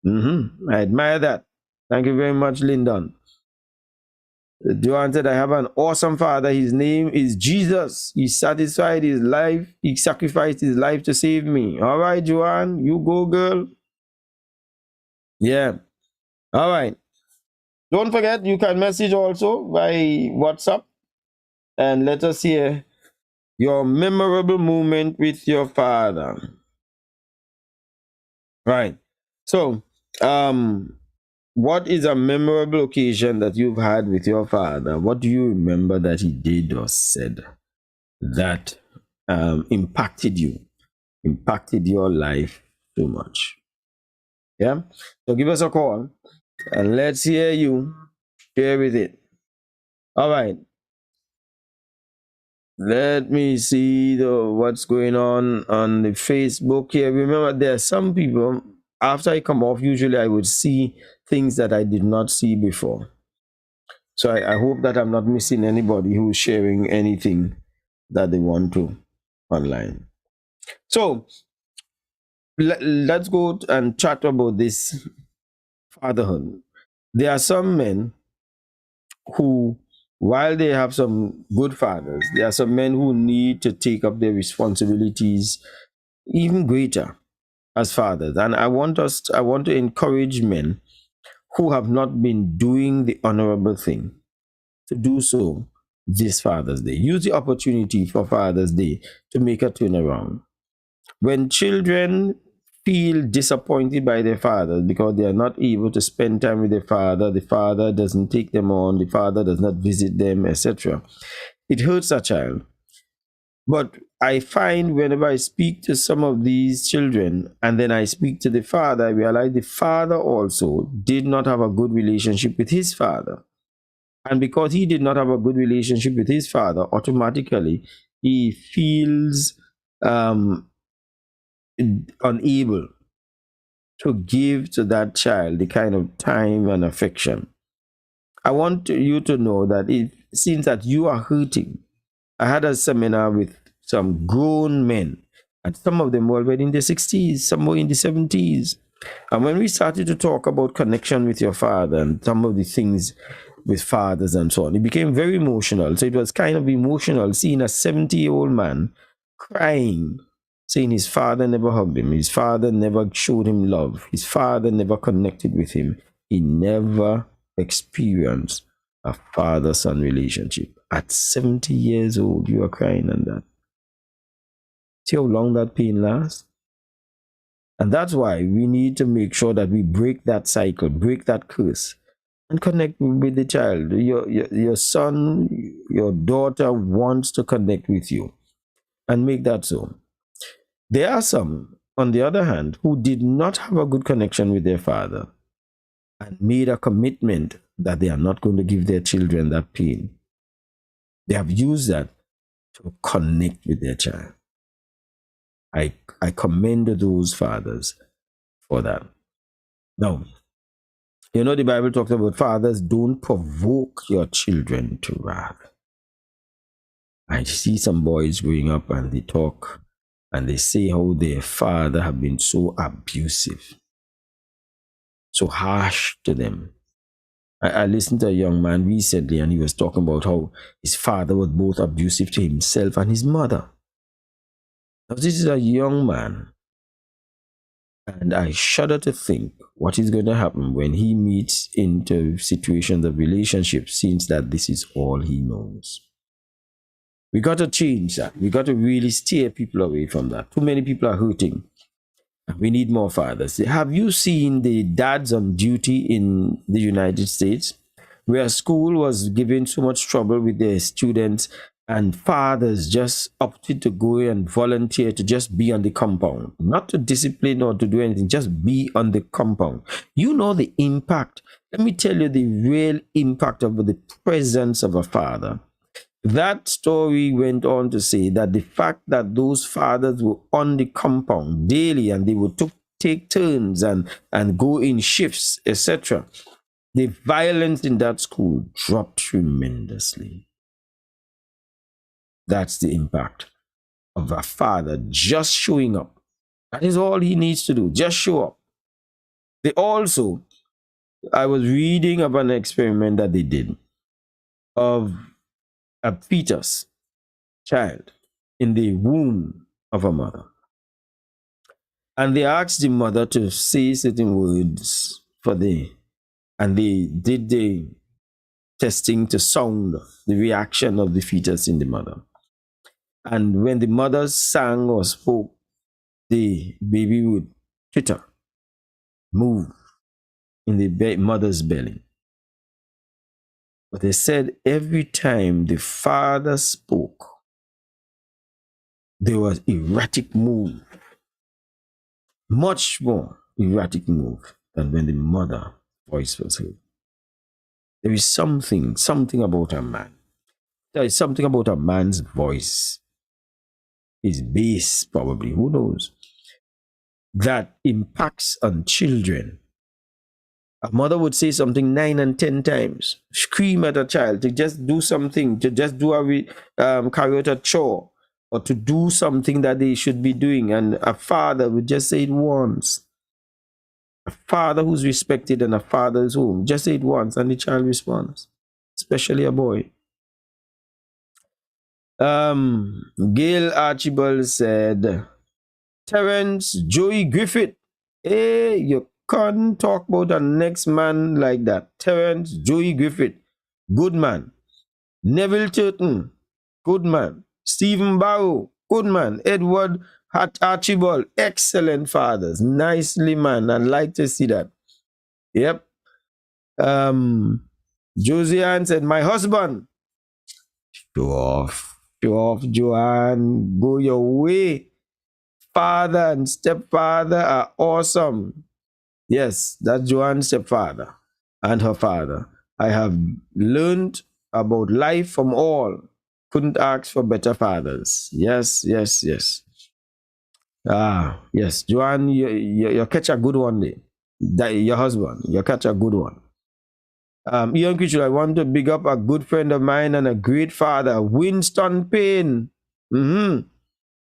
I admire that. Thank you very much, Lyndon. Joan said, I have an awesome father. His name is Jesus. He satisfied his life. He sacrificed his life to save me. All right, Joanne, you go, girl. Yeah. All right. Don't forget, you can message also by WhatsApp and let us hear your memorable moment with your father. Right. So, what is a memorable occasion that you've had with your father? What do you remember that he did or said that impacted you, impacted your life so much? Yeah. So give us a call and let's hear you share with it. All right. Let me see what's going on the Facebook here. Remember, there are some people, after I come off, usually I would see things that I did not see before. So I hope that I'm not missing anybody who's sharing anything that they want to online. So let's go and chat about this fatherhood. There are some men who, while they have some good fathers, there are some men who need to take up their responsibilities even greater as fathers. And I want to encourage men who have not been doing the honorable thing to do so this Father's Day. Use the opportunity for Father's Day to make a turnaround. When children feel disappointed by their father because they are not able to spend time with the father doesn't take them on, the father does not visit them, etc., it hurts a child. But I find whenever I speak to some of these children and then I speak to the father, I realize the father also did not have a good relationship with his father. And because he did not have a good relationship with his father, automatically he feels unable to give to that child the kind of time and affection. I want you to know that it seems that you are hurting. I had a seminar with some grown men, and some of them were already in their 60s, some were in the 70s. And when we started to talk about connection with your father and some of the things with fathers and so on, it became very emotional. So it was kind of emotional seeing a 70-year-old man crying, saying his father never hugged him, his father never showed him love, his father never connected with him. He never experienced a father-son relationship. At 70 years old, you are crying on that. See how long that pain lasts? And that's why we need to make sure that we break that cycle, break that curse, and connect with the child. Your son, your daughter wants to connect with you, and make that so. There are some, on the other hand, who did not have a good connection with their father and made a commitment that they are not going to give their children that pain. They have used that to connect with their child. I commend those fathers for that. Now, you know the Bible talks about fathers don't provoke your children to wrath. I see some boys growing up and they talk and they say how their father have been so abusive, so harsh to them. I listened to a young man recently, and he was talking about how his father was both abusive to himself and his mother. Now, this is a young man, and I shudder to think what is going to happen when he meets into situations of relationships, since that this is all he knows. We got to change that. We got to really steer people away from that. Too many people are hurting. We need more fathers. Have you seen the dads on duty in the United States, where a school was giving so much trouble with their students, and fathers just opted to go and volunteer to just be on the compound, not to discipline or to do anything, just be on the compound? You know the impact. Let me tell you the real impact of the presence of a father. That story went on to say that the fact that those fathers were on the compound daily, and they would take turns and go in shifts, etc., the violence in that school dropped tremendously. That's the impact of a father just showing up. That is all he needs to do, just show up. They also, I was reading of an experiment that they did of a fetus child in the womb of a mother. And they asked the mother to say certain words and they did the testing to sound the reaction of the fetus in the mother. And when the mother sang or spoke, the baby would twitter, move in the mother's belly. But they said every time the father spoke, there was erratic move, much more erratic move than when the mother voice was heard. There is something about a man. There is something about a man's voice, his bass probably, who knows, that impacts on children. A mother would say something 9 and 10 times, scream at a child to just do something, to just do carry out a chore, or to do something that they should be doing. And a father would just say it once. A father who's respected and a father's home, just say it once and the child responds, especially a boy. Gail Archibald said, Terence Joey Griffith, hey, you can't talk about a next man like that. Terence Joey Griffith, good man. Neville Turton, good man. Stephen Barrow, good man. Edward Archibald, excellent fathers. Nicely, man. I'd like to see that. Yep. Josiane said, my husband. Show off, Joanne. Go your way. Father and stepfather are awesome. Yes, that's Joanne's stepfather and her father. I have learned about life from all. Couldn't ask for better fathers. Yes. Yes, Joanne, you catch a good one there. Your husband, you catch a good one. Ian Kitchell, I want to big up a good friend of mine and a great father, Winston Payne.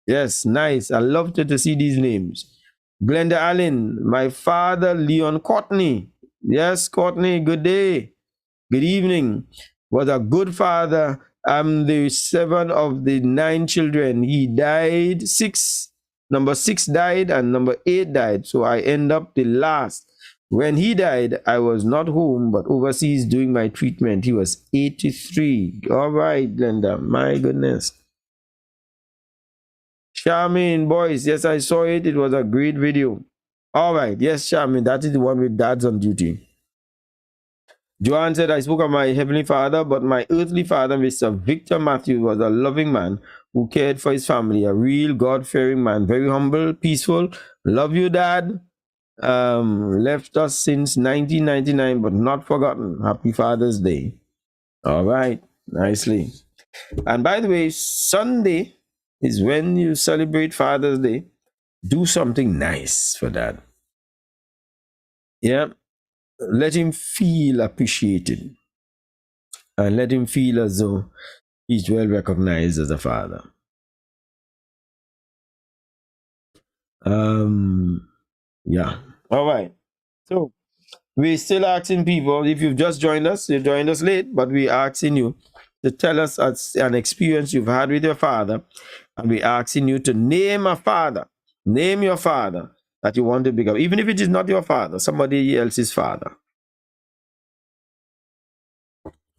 Yes, nice. I love to see these names. Glenda Allen, my father, Leon Courtney. Yes, Courtney, good day. Good evening. Was a good father. I'm the 7th of the 9 children. He died 6. Number 6 died and number 8 died. So I end up the last. When he died, I was not home, but overseas doing my treatment. He was 83. All right, Glenda. My goodness. Charmaine, boys, yes, I saw it. It was a great video. All right, yes, Charmaine, that is the one with dads on duty. Joanne said, I spoke of my heavenly father, but my earthly father, Mr. Victor Matthews, was a loving man who cared for his family, a real God-fearing man, very humble, peaceful. Love you, Dad. Left us since 1999, but not forgotten. Happy Father's Day. All right, nicely. And by the way, Sunday is when you celebrate Father's Day. Do something nice for Dad. Yeah. Let him feel appreciated. And let him feel as though he's well recognized as a father. Yeah. All right. So We're still asking people, if you've just joined us, you joined us late, but we're asking you to tell us an experience you've had with your father. And we're asking you to name a father. Name your father that you want to become. Even if it is not your father, somebody else's father.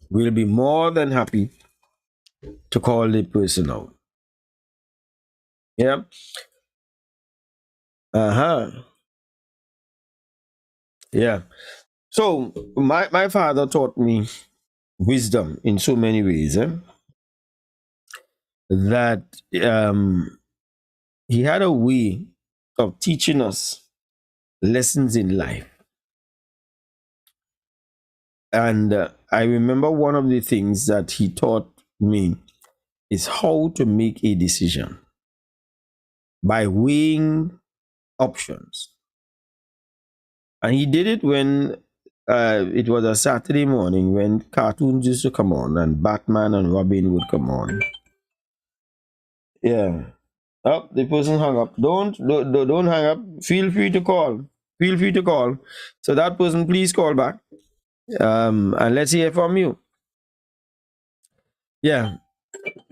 We'll be more than happy to call the person out. Yeah. Uh-huh. Yeah. So my father taught me wisdom in so many ways, that he had a way of teaching us lessons in life. And I remember one of the things that he taught me is how to make a decision by weighing options. And he did it when it was a Saturday morning when cartoons used to come on and Batman and Robin would come on. Yeah. Oh, the person hung up. Don't hang up. Feel free to call. Feel free to call. So that person, please call back. And let's hear from you. Yeah.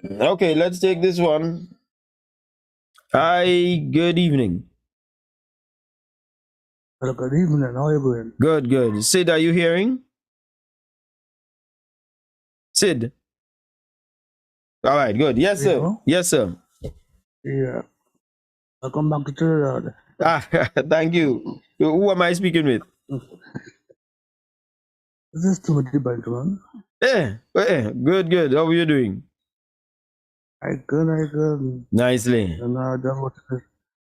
Okay, let's take this one. Hi, good evening. Hello, good evening. How are you doing? Good, good. Sid, are you hearing? Sid. All right, good. Yes, sir. Hello? Yes, sir. Yeah. Welcome back to Trinidad. Ah, thank you. Who am I speaking with? This is Timothy Benjamin. Good, good. How are you doing? I good. Nicely. And I just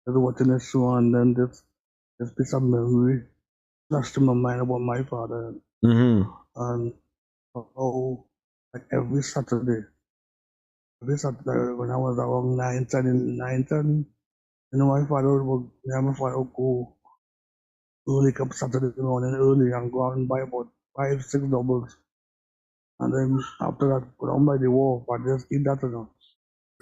watching this show, and then this piece of memory flashed to my mind about my father. Mm-hmm. And how, like every Saturday when I was around 9, 10, my father would go early up Saturday morning early and go out and buy about 5, 6 doubles. And then after that, go down by the wall, but just eat that,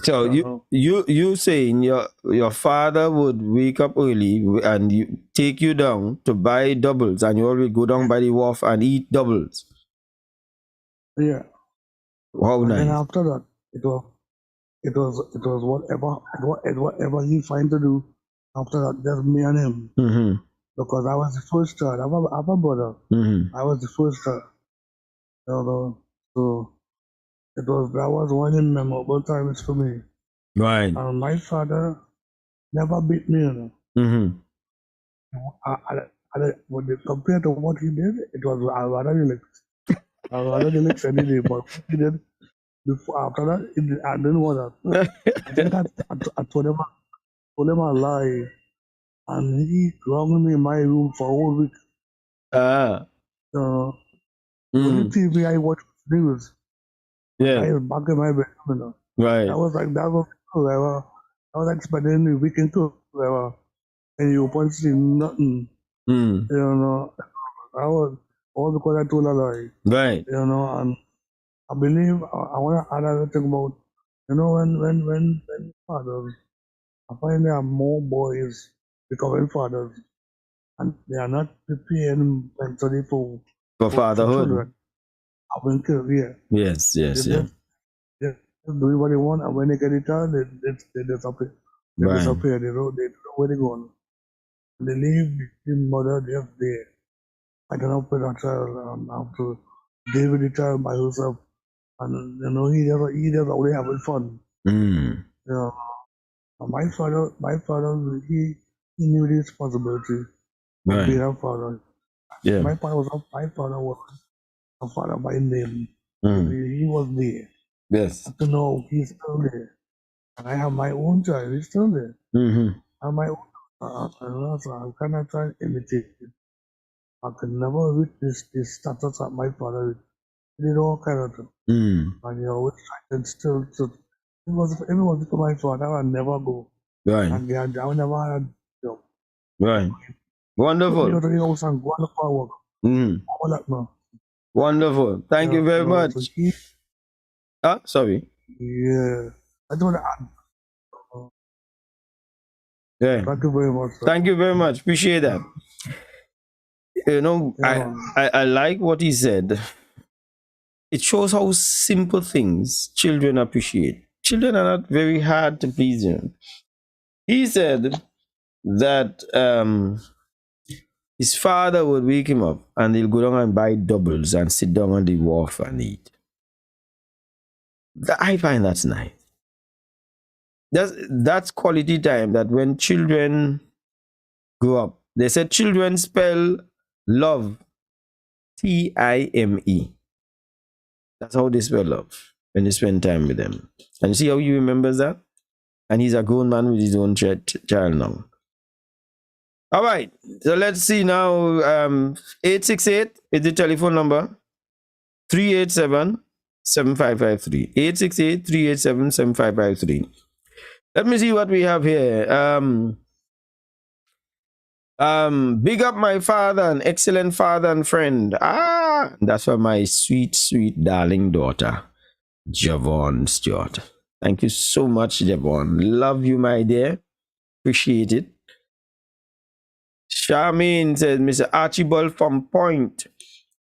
So you saying your father would wake up early and take you down to buy doubles, and you always go down by the wharf and eat doubles. Yeah. How And then nice. after that, it was whatever he find to do. After that, just me and him. Mm-hmm. Because I was the first child. I have a brother. Mm-hmm. I was the first child. So that was one of the memorable times for me. Right. And my father never beat me, Mm-hmm. Compared to what he did, it was rather relaxed. I rather relaxed any day, but what he did before after that, I didn't want that. I think I told him a lie, and he grounded me in my room for a whole week. The only TV I watched was news. Yeah. I was back in my bedroom. Right. I was like, that was whatever. I was like spending the weekend too, whatever. And you open see nothing. Mm. I was all because I told a lie. Right. And I believe I want to add another thing about, when fathers, I find there are more boys becoming fathers, and they are not preparing mentally for fatherhood. children. Having career. Yes, They yes, yeah. just do what they want, and when they get it done, they disappear. They Right. disappear. They don't know where they're going. They leave the mother just there. I cannot put a child have to deal with the child by herself. And he just only having fun. Mm. My father, he knew the responsibility of Right. being a father. Yeah. My father was a father by name. Mm. He was there. Yes. To know he's still there. And I have my own child. He's still there. Mm-hmm. I have my own. I cannot try to imitate it. I could never reach this status that my father reached. He did all kind of things. Mm. And which I can still. So if it was for my father, I would never go. Right. And I would never had a job. Right. Put me Wonderful. out of the house and go on for work. Mm. All that, man. Wonderful. Thank you very much. So Sorry. yeah. I don't want to add. Yeah. Thank you very much, sir. Thank you very much. Appreciate that. You know, Yeah, man. I like what he said. It shows how simple things children appreciate. Children are not very hard to please. You know. He said that his father would wake him up and he'll go down and buy doubles and sit down on the wharf and eat. I find that's nice. That's quality time. That when children grow up, they said children spell love Time. That's how they spell love when you spend time with them. And you see how he remembers that? And he's a grown man with his own child now. All right. So let's see now. 868 is the telephone number. 387 7553. 868 387 7553. Let me see what we have here. Big up my father, an excellent father and friend. That's for my sweet, sweet, darling daughter, Javon Stewart. Thank you so much, Javon. Love you, my dear. Appreciate it. Charmaine says, Mr. Archibald from Point.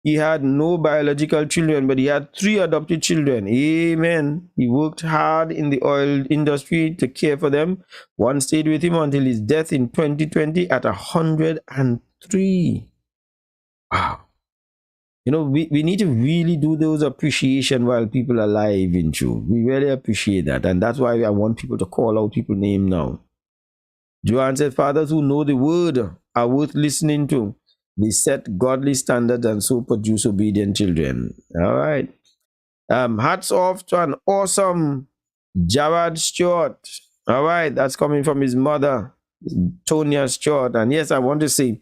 He had no biological children, but he had 3 adopted children. Amen. He worked hard in the oil industry to care for them. One stayed with him until his death in 2020 at 103. Wow. You know, we need to really do those appreciation while people are alive in truth. We really appreciate that. And that's why I want people to call out people's name now. Joanne said, fathers who know the word are worth listening to. They set godly standards and so produce obedient children. All right. Hats off to an awesome Jared Stewart. All right. That's coming from his mother, Tonya Stewart. And yes, I want to say,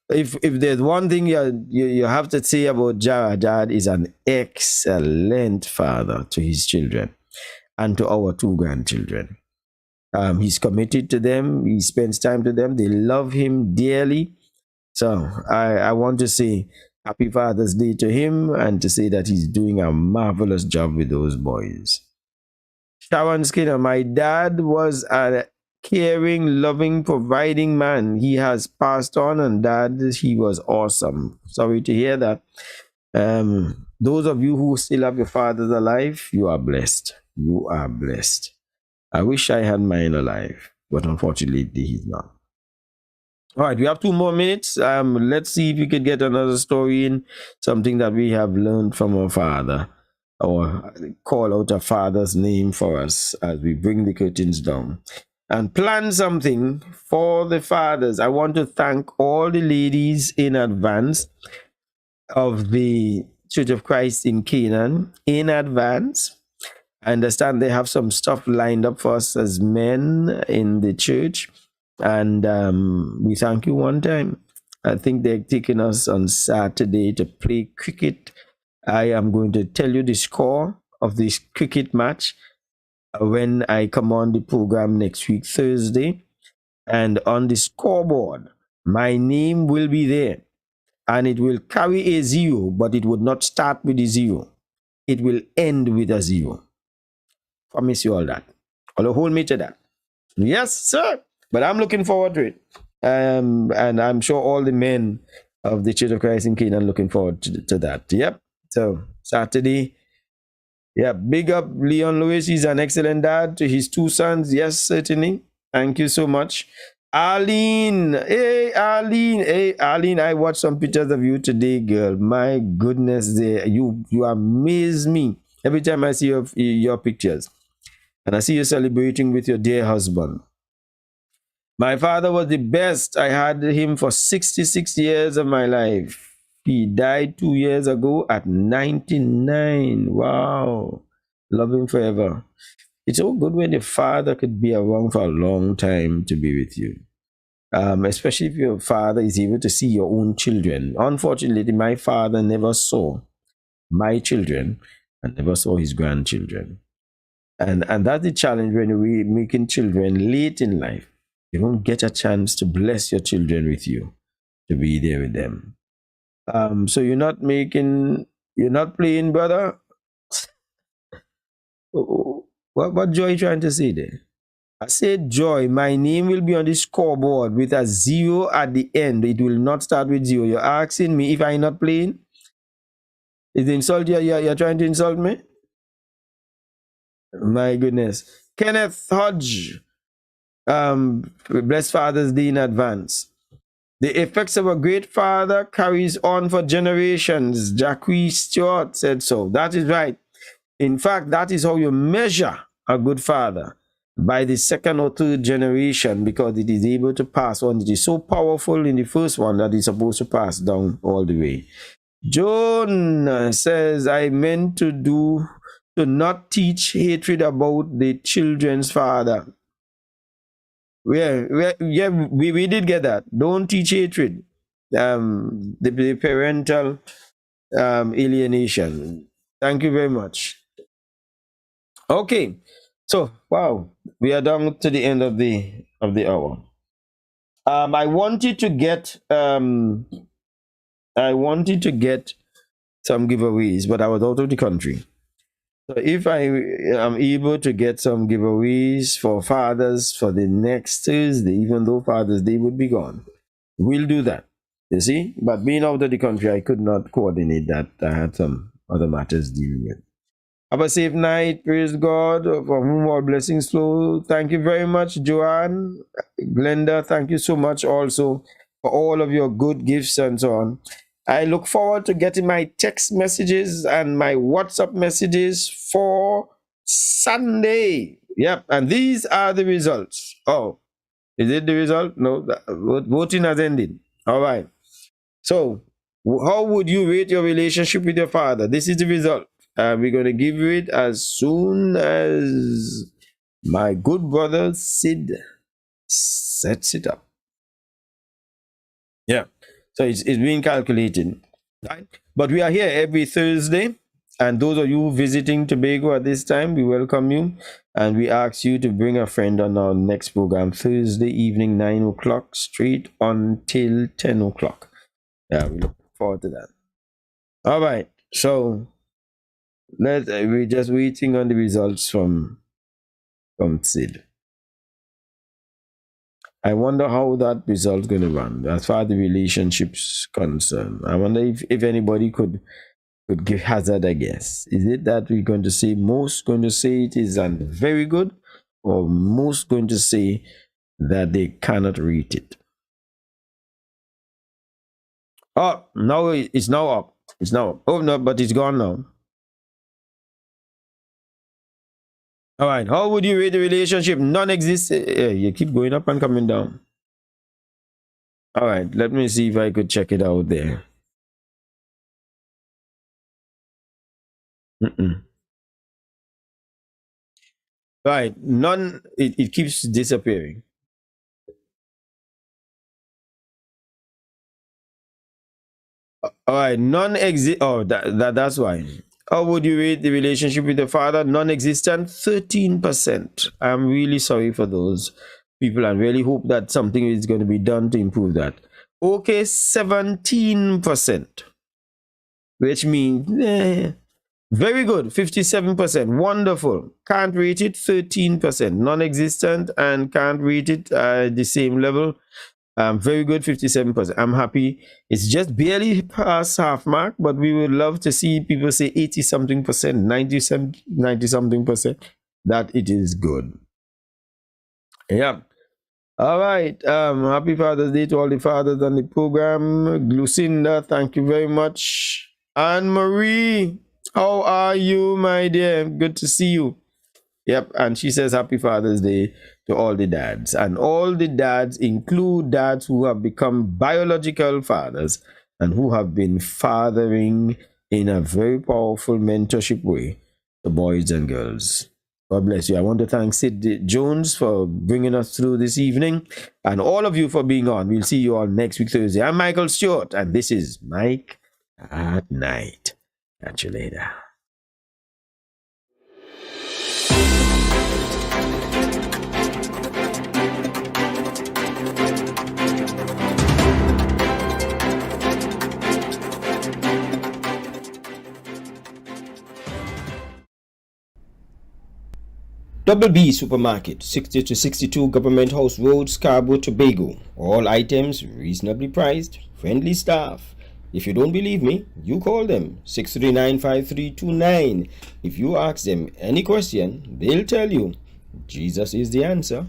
if there's one thing you have to say about Jared is an excellent father to his children and to our 2 grandchildren. He's committed to them. He spends time to them. They love him dearly. So I want to say happy Father's Day to him and to say that he's doing a marvelous job with those boys. Sharon Skinner, my dad was a caring, loving, providing man. He has passed on, and Dad, he was awesome. Sorry to hear that. Those of you who still have your fathers alive, you are blessed. You are blessed. I wish I had mine alive, but unfortunately he's not. All right, we have 2 more minutes. Let's see if we could get another story in, something that we have learned from our father, or call out a father's name for us as we bring the curtains down and plan something for the fathers. I want to thank all the ladies in advance of the Church of Christ in Canaan in advance. I understand they have some stuff lined up for us as men in the church. And we thank you one time. I think they're taking us on Saturday to play cricket. I am going to tell you the score of this cricket match when I come on the program next week, Thursday. And on the scoreboard, my name will be there. And it will carry a 0, but it would not start with a 0. It will end with a 0. Promise you all that. I'll hold me to that. Yes, sir. But I'm looking forward to it. And I'm sure all the men of the Church of Christ in Canaan looking forward to that. Yep. So Saturday. Yeah. Big up Leon Lewis. He's an excellent dad to his 2 sons. Yes, certainly. Thank you so much. Arlene. Hey, Arlene. Hey, Arlene. I watched some pictures of you today, girl. My goodness, you amaze me every time I see your pictures. And I see you celebrating with your dear husband. My father was the best. I had him for 66 years of my life. He died 2 years ago at 99. Wow. Love him forever. It's so good when your father could be around for a long time to be with you. Especially if your father is able to see your own children. Unfortunately, my father never saw my children and never saw his grandchildren. And that's the challenge when we're making children late in life. You don't get a chance to bless your children with you, to be there with them. So you're not playing, brother? What Joy trying to say there? I said joy. My name will be on the scoreboard with a 0 at the end. It will not start with 0. You're asking me if I'm not playing? Is the insult you're trying to insult me? My goodness. Kenneth Hodge. Blessed Father's Day in advance. The effects of a great father carries on for generations. Jacques Stewart said so. That is right. In fact, that is how you measure a good father, by the second or third generation, because it is able to pass on. It is so powerful in the first one that it's supposed to pass down all the way. Joan says, I meant to not teach hatred about the children's father. Yeah, we did get that. Don't teach hatred. The parental alienation. Thank you very much. Okay, so wow, we are down to the end of the hour. I wanted to get some giveaways, but I was out of the country. So if I am able to get some giveaways for fathers for the next Thursday, even though Father's Day would be gone, we'll do that. You see, but being out of the country, I could not coordinate that. I had some other matters dealing with. Have a safe night. Praise God, for whom all blessings flow. Thank you very much, Joanne. Glenda, thank you so much also for all of your good gifts and so on. I look forward to getting my text messages and my WhatsApp messages for Sunday. Yep, and these are the results. Oh, is it the result? No, voting has ended. All right. So, how would you rate your relationship with your father? This is the result. We're going to give you it as soon as my good brother Sid sets it up. Yeah. So it's being calculated. Right? But we are here every Thursday. And those of you visiting Tobago at this time, we welcome you. And we ask you to bring a friend on our next program, Thursday evening, 9 o'clock, straight until 10 o'clock. Yeah, we look forward to that. All right. So we're just waiting on the results from Sid. I wonder how that result's going to run as far as the relationship's concerned. I wonder if anybody could give hazard a guess. Is it that we're going to say most going to say it is very good, or most going to say that they cannot rate it? Oh, now it's now up. It's now up. Oh no, but it's gone now. All right. How would you rate the relationship? Non-existent. Yeah, you keep going up and coming down. All right. Let me see if I could check it out there. Right. None. It keeps disappearing. All right. Non-exist. Oh, that's why. How would you rate the relationship with the father? Non-existent, 13%. I'm really sorry for those people and really hope that something is going to be done to improve that. Okay, 17%. Which means, very good, 57%. Wonderful. Can't rate it, 13%. Non-existent and can't rate it the same level. Very good, 57%. I'm happy. It's just barely past half mark, but we would love to see people say 80-something%, 90-something%, that it is good. Yeah. All right. Happy Father's Day to all the fathers on the program. Lucinda, thank you very much. Anne-Marie, how are you, my dear? Good to see you. Yep, and she says happy Father's Day to all the dads. And all the dads include dads who have become biological fathers and who have been fathering in a very powerful mentorship way to boys and girls. God bless you. I want to thank Sid Jones for bringing us through this evening and all of you for being on. We'll see you all next week Thursday. I'm Michael Stewart and this is Mike at Night. Catch you later. Double B Supermarket, 60 to 62 Government House Road, Scarborough, Tobago. All items reasonably priced, friendly staff. If you don't believe me, you call them 639-5329. If you ask them any question, they'll tell you Jesus is the answer.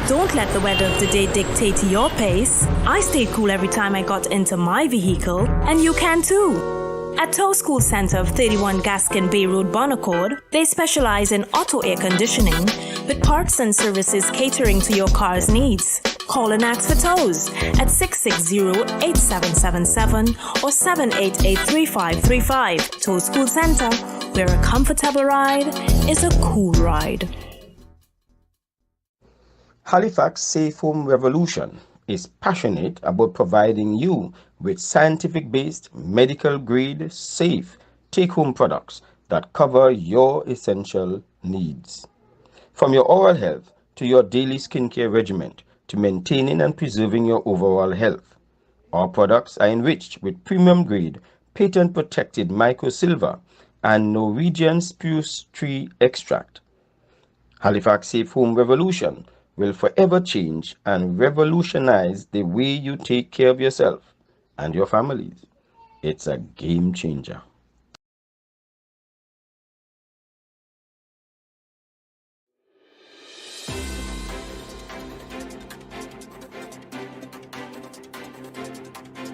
Don't let the weather of the day dictate your pace. I stayed cool every time I got into my vehicle, and you can too. At Tow School Center of 31 Gaskin Bay Road, Bonaccord, they specialize in auto air conditioning with parts and services catering to your car's needs. Call and ask for tows at 660-8777 or 788-3535. Tow School Center, where a comfortable ride is a cool ride. Halifax Safe Home Revolution is passionate about providing you with scientific-based, medical-grade, safe take-home products that cover your essential needs. From your oral health to your daily skincare regimen to maintaining and preserving your overall health, our products are enriched with premium-grade, patent-protected microsilver and Norwegian spruce tree extract. Halifax Safe Home Revolution will forever change and revolutionize the way you take care of yourself and your families. It's a game changer.